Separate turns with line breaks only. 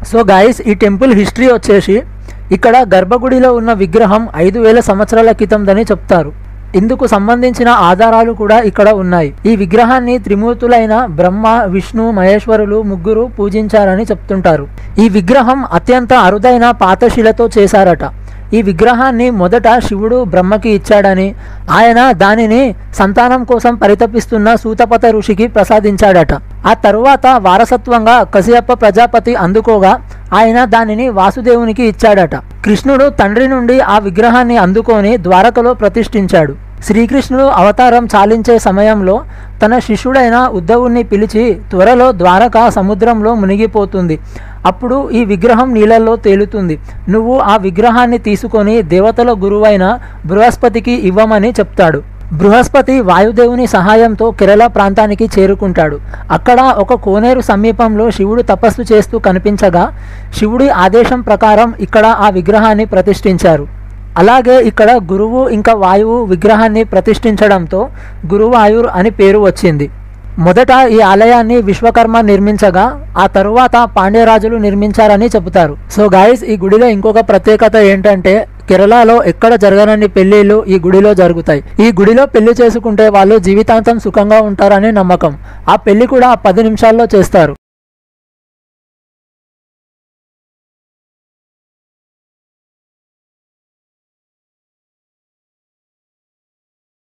So guys, ఈ temple history వచ్చేసి ఇక్కడ గర్భగుడిలో ఉన్న విగ్రహం 5000 సంవత్సరాల క్రితందని చెప్తారు. ఇందుకు సంబంధించిన ఆధారాలు కూడా ఇక్కడ ఉన్నాయి. ఈ విగ్రహాన్ని త్రిమూర్తులైన బ్రహ్మ, విష్ణు, మహేశ్వరులు ముగ్గురు పూజించారని చెప్తుంటారు. ఈ విగ్రహం అత్యంత అరుదైన పాతశిలతో చేశారట. ఈ విగ్రహాన్ని మొదట శివుడు బ్రహ్మకి ఇచ్చాడని, ఆయన దానిని సంతానం కోసం పరితపిస్తున్న సూతపత ఋషికి ప్రసాదించాడట. ఆ తరువాత వారసత్వంగా కశ్యప ప్రజాపతి అందుకోగా ఆయన దానిని వాసుదేవునికి ఇచ్చాడట. కృష్ణుడు తండ్రి నుండి ఆ విగ్రహాన్ని అందుకొని ద్వారకలో ప్రతిష్ఠించాడు. శ్రీకృష్ణుడు అవతారం చాలించే సమయంలో తన శిష్యుడైన ఉద్ధవుణ్ణి పిలిచి, త్వరలో ద్వారక సముద్రంలో మునిగిపోతుంది, అప్పుడు ఈ విగ్రహం నీళ్ళల్లో తేలుతుంది, నువ్వు ఆ విగ్రహాన్ని తీసుకొని దేవతల గురువైన బృహస్పతికి ఇవ్వమని చెప్తాడు. బృహస్పతి వాయుదేవుని సహాయంతో కేరళ ప్రాంతానికి చేరుకుంటాడు. అక్కడ ఒక కోనేరు సమీపంలో శివుడు తపస్సు చేస్తూ కనిపించగా శివుడి ఆదేశం ప్రకారం ఇక్కడ ఆ విగ్రహాన్ని ప్రతిష్ఠించారు. అలాగే ఇక్కడ గురువు ఇంకా వాయువు విగ్రహాన్ని ప్రతిష్ఠించడంతో గురువాయూర్ అని పేరు వచ్చింది. మొదట ఈ ఆలయాన్ని విశ్వకర్మ నిర్మించగా ఆ తరువాత పాండ్యరాజులు నిర్మించారని చెబుతారు. సో గాయస్, ఈ గుడిలో ఇంకొక ప్రత్యేకత ఏంటంటే కేరళలో ఎక్కడ జరగనన్ని పెళ్లిళ్ళు ఈ గుడిలో జరుగుతాయి. ఈ గుడిలో పెళ్లి చేసుకుంటే వాళ్ళు జీవితాంతం సుఖంగా ఉంటారని నమ్మకం. ఆ పెళ్లి కూడా 10 నిమిషాల్లో చేస్తారు.